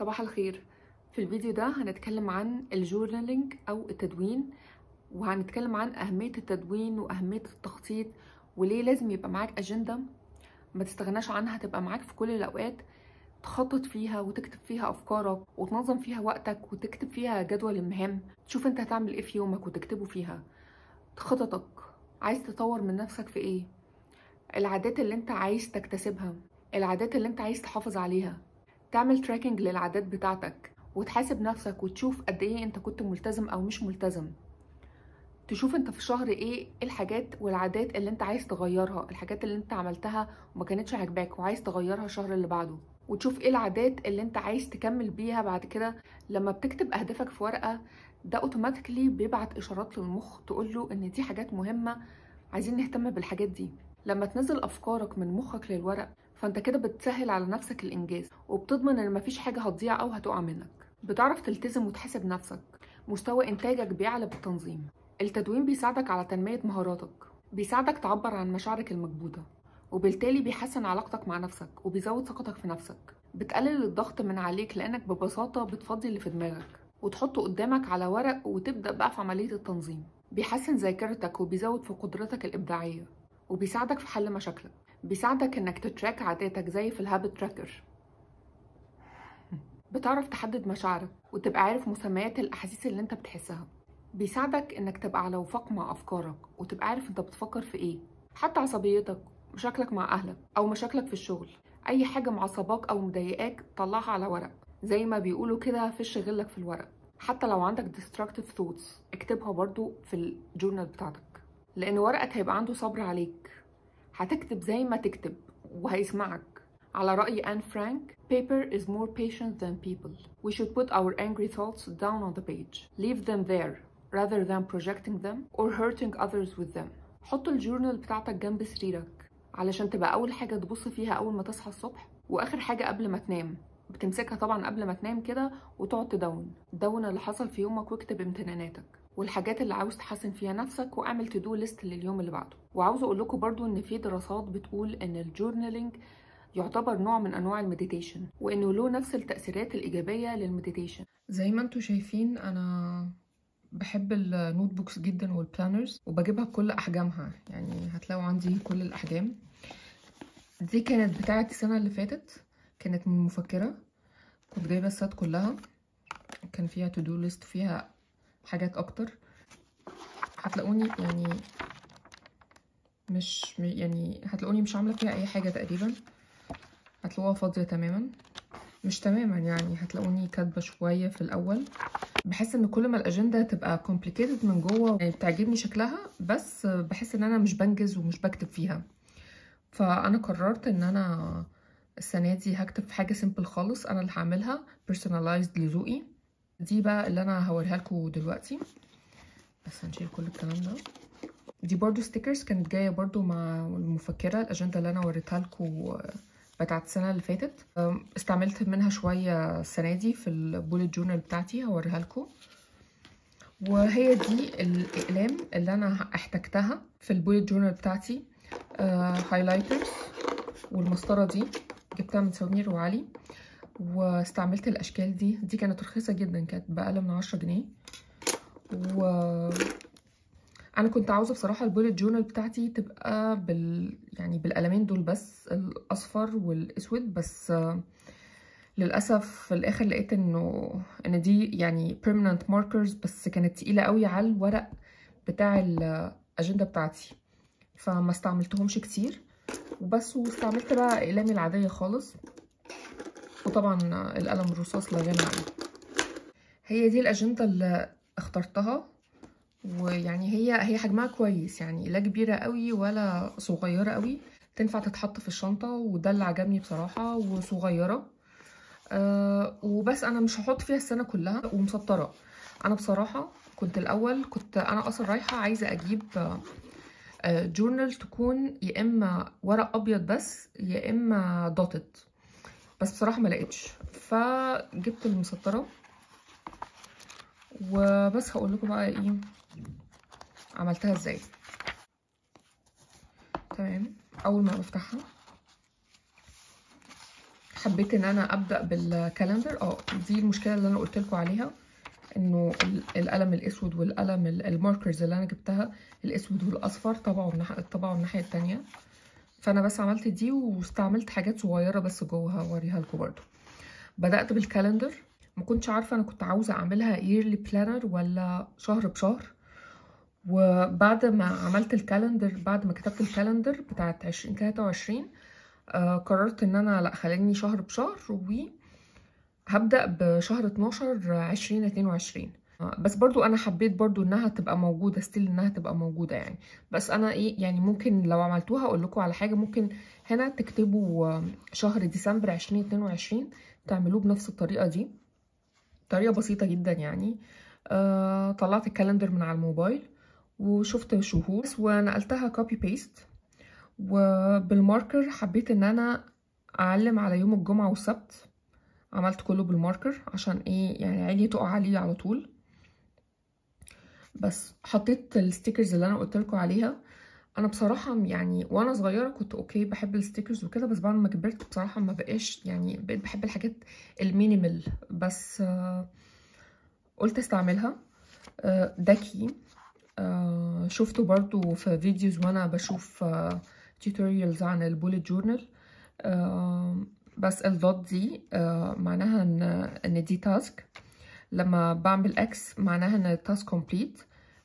صباح الخير. في الفيديو ده هنتكلم عن الجورنالينج او التدوين، وهنتكلم عن اهمية التدوين واهمية التخطيط، وليه لازم يبقى معاك اجندة ما تستغناش عنها، تبقى معاك في كل الاوقات، تخطط فيها وتكتب فيها افكارك وتنظم فيها وقتك وتكتب فيها جدول المهام، تشوف انت هتعمل ايه في يومك وتكتبه فيها. خططك، عايز تطور من نفسك في ايه، العادات اللي انت عايز تكتسبها، العادات اللي انت عايز تحافظ عليها، تعمل تراكنج للعادات بتاعتك وتحاسب نفسك وتشوف قد ايه انت كنت ملتزم او مش ملتزم، تشوف انت في الشهر ايه الحاجات والعادات اللي انت عايز تغيرها، الحاجات اللي انت عملتها وما كانتش عاجباك وعايز تغيرها الشهر اللي بعده، وتشوف ايه العادات اللي انت عايز تكمل بيها بعد كده. لما بتكتب اهدافك في ورقة، ده اوتوماتيكلي بيبعت اشارات للمخ تقوله ان دي حاجات مهمة، عايزين نهتم بالحاجات دي. لما تنزل افكارك من مخك للورق، فانت كده بتسهل على نفسك الانجاز وبتضمن ان مفيش حاجة هتضيع او هتقع منك. بتعرف تلتزم وتحاسب نفسك، مستوى انتاجك بيعلى بالتنظيم. التدوين بيساعدك على تنمية مهاراتك، بيساعدك تعبر عن مشاعرك المكبوتة، وبالتالي بيحسن علاقتك مع نفسك وبيزود ثقتك في نفسك. بتقلل الضغط من عليك لانك ببساطة بتفضي اللي في دماغك وتحطه قدامك على ورق وتبدأ بقى في عملية التنظيم. بيحسن ذاكرتك وبيزود في قدرتك الإبداعية، وبيساعدك في حل مشاكلك. بيساعدك انك تتراك عاداتك زي في الهابت تراكر. بتعرف تحدد مشاعرك وتبقى عارف مسميات الأحاسيس اللي انت بتحسها. بيساعدك انك تبقى على وفاق مع أفكارك وتبقى عارف انت بتفكر في ايه. حتى عصبيتك، مشاكلك مع أهلك أو مشاكلك في الشغل، أي حاجة معصباك أو مضايقاك طلعها على ورق، زي ما بيقولوا كده فش غلك في الورق. حتى لو عندك destructive thoughts اكتبها برضو في الجورنال بتاعتك، لأن ورقك هيبقى عنده صبر عليك، هتكتب زي ما تكتب وهيسمعك. على رأي آن فرانك: paper is more patient than people. We should put our angry thoughts down on the page. Leave them there rather than projecting them or hurting others with them. حط الجورنال بتاعتك جنب سريرك علشان تبقى أول حاجة تبص فيها أول ما تصحى الصبح، وآخر حاجة قبل ما تنام. بتمسكها طبعا قبل ما تنام كده وتقعد تدون اللي حصل في يومك، واكتب امتناناتك والحاجات اللي عاوز تحسن فيها نفسك، واعمل تو دو ليست لليوم اللي بعده. وعاوزه اقول لكم برضو ان في دراسات بتقول ان الجورنالينج يعتبر نوع من انواع المديتيشن، وانه له نفس التأثيرات الإيجابية للمديتيشن. زي ما انتم شايفين انا بحب النوت بوكس جدا والبلانرز، وبجيبها بكل احجامها، يعني هتلاقوا عندي كل الاحجام. دي كانت بتاعه السنة اللي فاتت، كانت من مفكرة، كنت جايبة السات كلها، كان فيها تو دو ليست فيها حاجات اكتر. هتلاقوني هتلاقوني مش عامله فيها اي حاجه تقريبا، هتلاقوها فاضيه تماما، مش تماما يعني، هتلاقوني كاتبه شويه في الاول. بحس ان كل ما الاجنده تبقى complicated من جوه يعني بتعجبني شكلها، بس بحس ان انا مش بنجز ومش بكتب فيها. فانا قررت ان انا السنه دي هكتب في حاجه سيمبل خالص، انا اللي هعملها personalized لذوقي. دي بقى اللي انا هوريها لكم دلوقتي، بس هنشيل كل الكلام ده. دي برضو ستيكرز كانت جايه برضو مع المفكره، الاجنده اللي انا وريتها لكم بتاعت السنه اللي فاتت. استعملت منها شويه السنه دي في البوليت جورنال بتاعتي، هوريها لكم. وهي دي الاقلام اللي انا احتجتها في البوليت جورنال بتاعتي، هايلايترز، والمسطره دي جبتها من سمير وعلي، واستعملت الاشكال دي كانت رخيصه جدا، كانت باقل من 10 جنيه. انا كنت عاوزه بصراحه البوليت جورنال بتاعتي تبقى يعني بالقلمين دول بس، الاصفر والاسود بس. للاسف في الاخر لقيت ان دي يعني permanent markers، بس كانت تقيله قوي على الورق بتاع الاجنده بتاعتي، فما استعملتهمش كتير وبس. واستعملت بقى اقلامي العاديه خالص، وطبعا القلم الرصاص لا غنى عنه. هي دي الاجنده اللي اخترتها، ويعني هي حجمها كويس، يعني لا كبيره قوي ولا صغيره قوي، تنفع تتحط في الشنطه، وده اللي عجبني بصراحه، وصغيره. وبس انا مش هحط فيها السنه كلها، ومسطره. انا بصراحه كنت الاول انا اصلا رايحه عايزه اجيب جورنال تكون يا اما ورق ابيض بس يا اما دوتد، بس بصراحه ما لقيتش، فجبت المسطره. وبس هقول لكم بقى ايه عملتها ازاي. تمام، اول ما بفتحها حبيت ان انا ابدا بالكالندر. دي المشكله اللي انا قلت لكم عليها، انه القلم الاسود والقلم الماركرز اللي انا جبتها الاسود والاصفر طبعوا الناحيه التانية، فانا بس عملت دي واستعملت حاجات صغيره بس جوه هوريها لكم برضو. بدات بالكالندر، ما كنتش عارفه انا كنت عاوزه اعملها yearly planner ولا شهر بشهر. وبعد ما عملت الكالندر، بعد ما كتبت الكالندر بتاعت 2023 قررت ان انا لا، خليني شهر بشهر، وهبدأ بشهر 12 2022. بس برضو انا حبيت برضو انها تبقى موجودة، ستيل انها تبقى موجودة يعني. بس انا ايه يعني، ممكن لو عملتوها اقول لكم على حاجة، ممكن هنا تكتبوا شهر ديسمبر 2022 تعملوه بنفس الطريقة دي، طريقة بسيطة جدا يعني. طلعت الكالندر من على الموبايل وشفت شهور ونقلتها كوبي بيست، وبالماركر حبيت ان انا اعلم على يوم الجمعة والسبت، عملت كله بالماركر عشان ايه يعني عيني تقع عليه على طول. بس حطيت الستيكرز اللي انا قلت لكم عليها. انا بصراحة يعني وانا صغيرة كنت اوكي بحب الستيكرز وكده، بس بعد ما كبرت بصراحة ما بقاش يعني، بقيت بحب الحاجات المينيمال. بس قلت استعملها. ده كي شفته برضو في فيديوز وانا بشوف توتوريالز عن البوليت جورنال. بس الدوت دي معناها ان دي تاسك، لما بعمل اكس معناها ان التاسك كومبليت.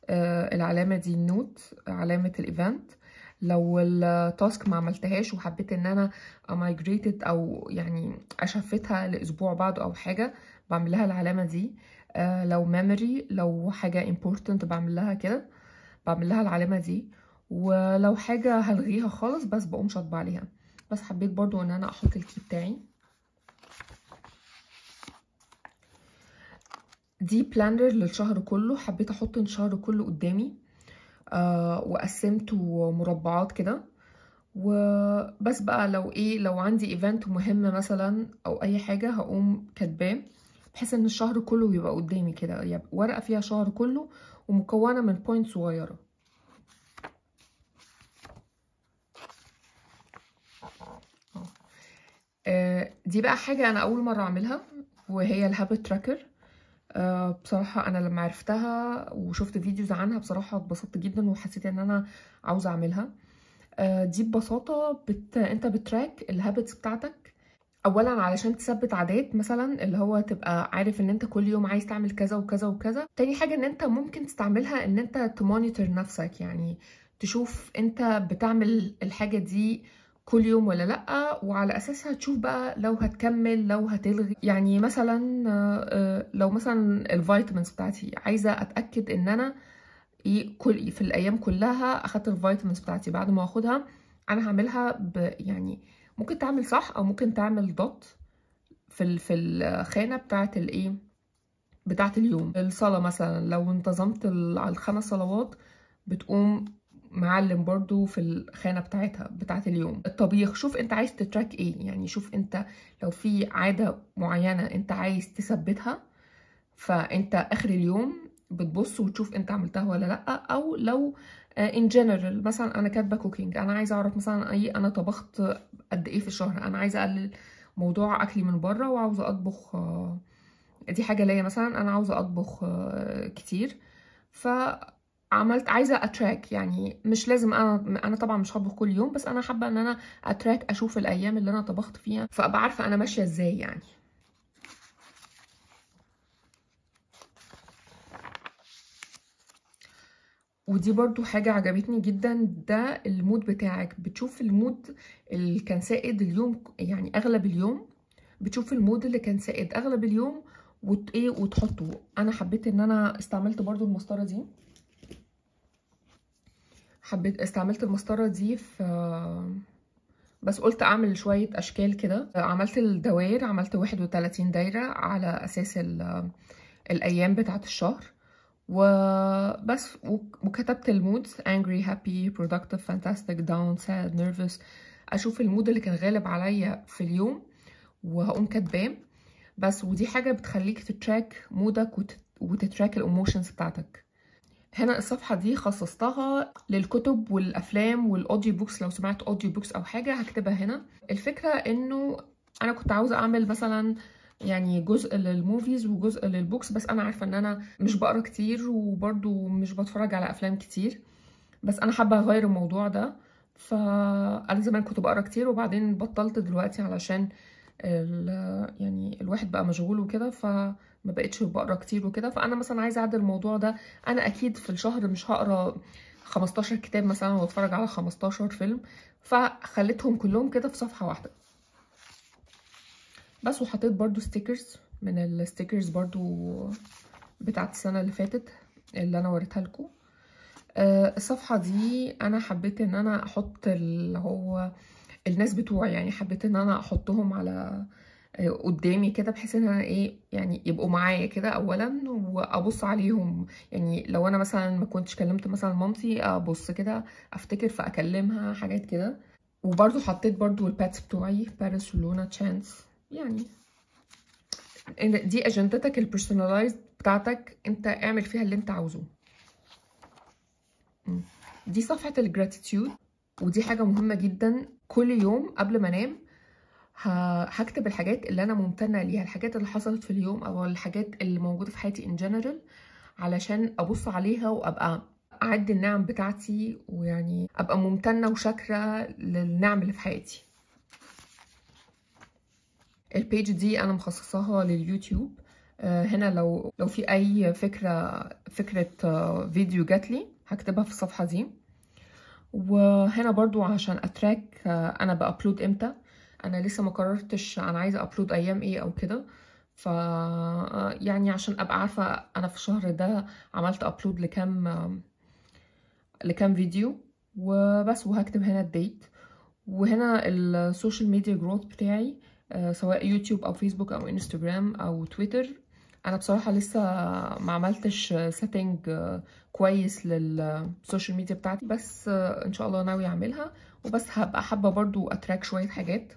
العلامه دي النوت، علامه الايفنت. لو التاسك ما عملتهاش وحبيت ان انا مايجريتد او يعني اشفتها لاسبوع بعده او حاجه، بعمل لها العلامه دي. لو ميموري، لو حاجه امبورتنت بعمل لها كده، بعمل لها العلامه دي. ولو حاجه هلغيها خالص بس بقوم شاطبه عليها. بس حبيت برضو ان انا احط الكي بتاعي. دي بلانر للشهر كله، حبيت احط الشهر كله قدامي. وقسمته مربعات كده. وبس بقى لو ايه، لو عندي ايفنت مهم مثلا او اي حاجه هقوم كاتباه، بحيث ان الشهر كله يبقى قدامي كده، يبقى ورقه فيها شهر كله ومكونه من بوينت صغيره. دي بقى حاجه انا اول مره اعملها، وهي الهابت تراكر. بصراحة أنا لما عرفتها وشفت فيديوز عنها بصراحة اتبسطت جدا وحسيت إن أنا عاوزة أعملها. دي ببساطة أنت بتراك الهابتس بتاعتك. أولا علشان تثبت عادات، مثلا اللي هو تبقى عارف إن أنت كل يوم عايز تعمل كذا وكذا وكذا. تاني حاجة إن أنت ممكن تستعملها إن أنت تمونيتور نفسك، يعني تشوف أنت بتعمل الحاجة دي كل يوم ولا لأ، وعلى أساسها تشوف بقى لو هتكمل لو هتلغي. يعني مثلا لو مثلا الفيتامينز بتاعتي عايزة أتأكد إن أنا كل في الأيام كلها أخدت الفيتامينز بتاعتي، بعد ما أخدها أنا هعملها يعني ممكن تعمل صح أو ممكن تعمل دوت في الخانة بتاعت الإيه، بتاعت اليوم. الصلاة مثلا لو انتظمت على ال5 صلوات بتقوم معلم برضو في الخانة بتاعتها بتاعت اليوم. الطبيخ، شوف انت عايز تتراك ايه، يعني شوف انت لو في عادة معينة انت عايز تثبتها، فانت اخر اليوم بتبص وتشوف انت عملتها ولا لا. او لو ان جنرال مثلا انا كاتبه كوكينج، انا عايزه اعرف مثلا انا طبخت قد ايه في الشهر، انا عايزه اقلل موضوع اكلي من بره وعاوزه اطبخ. دي حاجه ليا مثلا، انا عاوزه اطبخ كتير، فعملت عايزه اتراك. يعني مش لازم انا طبعا مش هطبخ كل يوم، بس انا حابه ان انا اتراك، اشوف الايام اللي انا طبخت فيها فابقى عارفه انا ماشيه ازاي يعني. ودي برضو حاجة عجبتني جدا، ده المود بتاعك، بتشوف المود اللي كان سائد اليوم، يعني اغلب اليوم بتشوف المود اللي كان سائد اغلب اليوم وتحطه. انا حبيت ان انا استعملت برضو المسطرة دي، استعملت المسطرة دي في بس قلت اعمل شوية اشكال كده. عملت الدوائر، عملت 31 دايرة على اساس الايام بتاعت الشهر وبس. وكتبت المود angry happy productive fantastic down sad nervous، اشوف المود اللي كان غالب عليا في اليوم وهقوم كاتباه بس. ودي حاجه بتخليك تتراك مودك وتتراك الايموشنز بتاعتك. هنا الصفحه دي خصصتها للكتب والافلام والاوديو بوكس، لو سمعت اوديو بوكس او حاجه هكتبها هنا. الفكره انه انا كنت عاوزه اعمل مثلا يعني جزء للموفيز وجزء للبوكس، بس انا عارفه ان انا مش بقرا كتير وبرده مش بتفرج على افلام كتير، بس انا حابه اغير الموضوع ده. فانا زمان كنت بقرا كتير وبعدين بطلت دلوقتي علشان يعني الواحد بقى مشغول وكده، فما بقتش بقرا كتير وكده. فانا مثلا عايزه اعدل الموضوع ده. انا اكيد في الشهر مش هقرا 15 كتاب مثلا واتفرج على 15 فيلم، فخليتهم كلهم كده في صفحه واحده بس. وحطيت برضو ستيكرز من الستيكرز برضو بتاعت السنه اللي فاتت اللي انا وريتها لكم. الصفحه دي انا حبيت ان انا احط اللي هو الناس بتوعي، يعني حبيت ان انا احطهم على قدامي كده، بحيث ان انا ايه يعني يبقوا معايا كده اولا، وابص عليهم. يعني لو انا مثلا ما كنتش كلمت مثلا مامتي ابص كده افتكر فاكلمها، حاجات كده. وبرضو حطيت برضو الباتس بتوعي باريس ولونا تشانس. يعني دي اجندتك البيرسوناليزد بتاعتك، انت اعمل فيها اللي انت عاوزه. دي صفحة الجراتيتيود، ودي حاجة مهمة جدا. كل يوم قبل ما انام هكتب الحاجات اللي انا ممتنة ليها، الحاجات اللي حصلت في اليوم او الحاجات اللي موجودة في حياتي in general، علشان ابص عليها وابقى اعد النعم بتاعتي، ويعني ابقى ممتنة وشاكرة للنعم اللي في حياتي. البيج دي انا مخصصاها لليوتيوب. هنا لو في اي فكرة فيديو جاتلي هكتبها في الصفحة دي. وهنا برضو عشان اتراك انا بابلود امتى. انا لسه ما قررتش انا عايزه ابلود ايام ايه او كده، ف يعني عشان ابقى عارفه انا في الشهر ده عملت ابلود لكام فيديو وبس. وهكتب هنا الديت. وهنا السوشيال ميديا جروث بتاعي، سواء يوتيوب او فيسبوك او انستجرام او تويتر. انا بصراحه لسه ما عملتش سيتنج كويس للسوشيال ميديا بتاعتي، بس ان شاء الله ناوي اعملها. وبس هبقى حابه برضو اتراك شويه حاجات،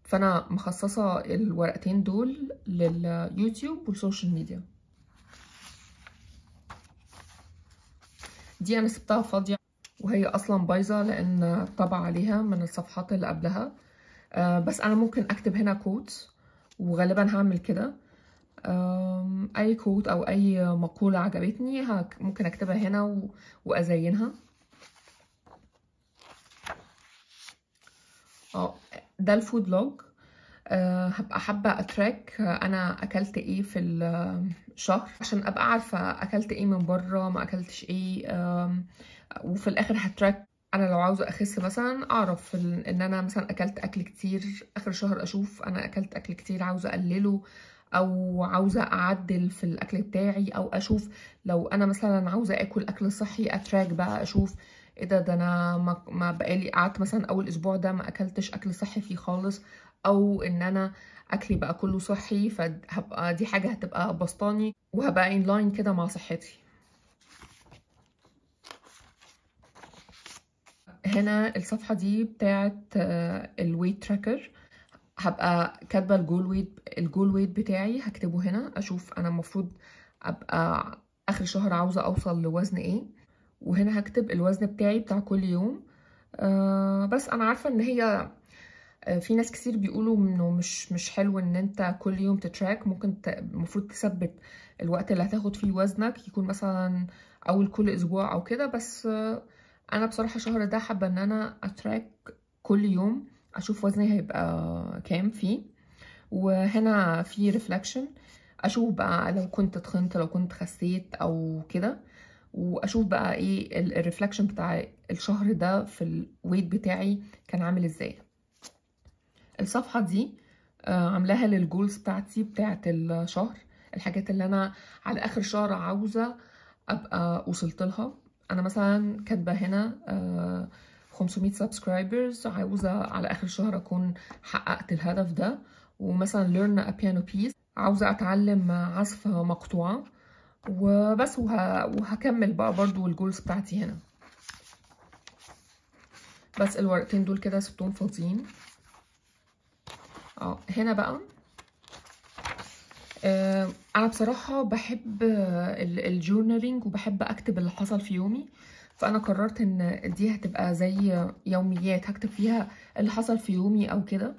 فانا مخصصه الورقتين دول لليوتيوب والسوشيال ميديا. دي انا سبتها فاضيه وهي اصلا بايظه لان طبع عليها من الصفحات اللي قبلها. بس انا ممكن اكتب هنا كوتس، وغالبا هعمل كده. اي كوت او اي مقولة عجبتني ممكن اكتبها هنا وازينها. ده الفود لوج. هبقى حابة اتراك انا اكلت ايه في الشهر، عشان ابقى عارفة اكلت ايه من بره ما اكلتش ايه. وفي الاخر هتراك انا لو عاوزة اخس مثلا اعرف ان انا مثلا اكلت اكل كتير اخر الشهر، اشوف انا اكلت اكل كتير عاوزة اقلله او عاوزة اعدل في الاكل بتاعي، او اشوف لو انا مثلا عاوزة اكل اكل صحي اتراك بقى اشوف ايه ده انا ما بقالي قعدت مثلا اول اسبوع ده ما اكلتش اكل صحي فيه خالص، او ان انا اكلي بقى كله صحي، فهبقى دي حاجة هتبقى بسطاني وهبقى ان لاين كده مع صحتي. هنا الصفحة دي بتاعت الويت تراكر. هبقى كاتبة الجول ويت بتاعي هكتبه هنا، اشوف انا المفروض ابقى اخر شهر عاوزة اوصل لوزن ايه، وهنا هكتب الوزن بتاعي بتاع كل يوم. بس انا عارفة ان هي في ناس كتير بيقولوا انه مش حلو ان انت كل يوم تتراك. ممكن المفروض تثبت الوقت اللي هتاخد فيه وزنك، يكون مثلا اول كل اسبوع او كده. بس انا بصراحة الشهر ده حابة ان انا اتراك كل يوم اشوف وزني هيبقى كام فيه. وهنا في ريفلكشن، اشوف بقى لو كنت تخنت لو كنت خسيت او كده، واشوف بقى ايه الريفلكشن بتاع الشهر ده في الويت بتاعي كان عامل ازاي. الصفحة دي عاملاها للجولز بتاعتي بتاعت الشهر، الحاجات اللي انا على اخر شهر عاوزة ابقى وصلت لها. انا مثلا كاتبة هنا 500 سبسكرايبرز، عاوزة على اخر شهر اكون حققت الهدف ده. ومثلا learn a piano piece، عاوزة اتعلم عزف مقطوعة وبس. وهكمل بقى برضو الجولز بتاعتي هنا. بس الورقتين دول كده سبتهم فاضيين. هنا بقى انا بصراحه بحب الجورنالينج وبحب اكتب اللي حصل في يومي، فانا قررت ان دي هتبقى زي يوميات هكتب فيها اللي حصل في يومي او كده.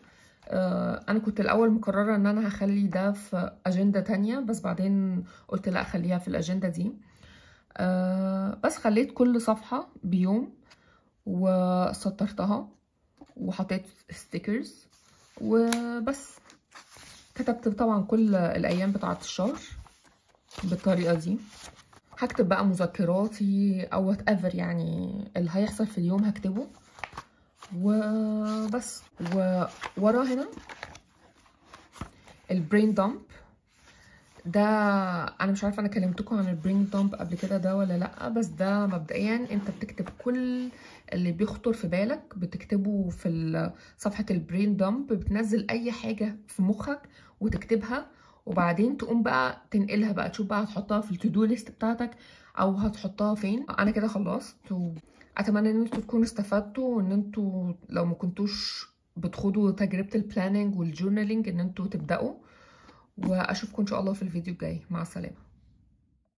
انا كنت الاول مقرره ان انا هخلي ده في اجنده تانية، بس بعدين قلت لا خليها في الاجنده دي. بس خليت كل صفحه بيوم وسطرتها وحطيت ستيكرز وبس. كتبت طبعا كل الايام بتاعه الشهر بالطريقه دي. هكتب بقى مذكراتي او وات ايفر، يعني اللي هيحصل في اليوم هكتبه وبس. وورا هنا البرين دامب ده، انا مش عارفه انا كلمتكم عن البرين دامب قبل كده ده ولا لا، بس ده مبدئيا انت بتكتب كل اللي بيخطر في بالك، بتكتبه في صفحه البرين دامب، بتنزل اي حاجه في مخك وتكتبها، وبعدين تقوم بقى تنقلها بقى، تشوف بقى هتحطها في التو دو ليست بتاعتك او هتحطها فين. انا كده خلصت، اتمنى ان انتوا تكونوا استفدتوا، وان انتوا لو ما كنتوش بتخوضوا تجربه البلاننج والجورنالينج ان انتوا تبداوا. واشوفكم ان شاء الله في الفيديو الجاي. مع السلامه.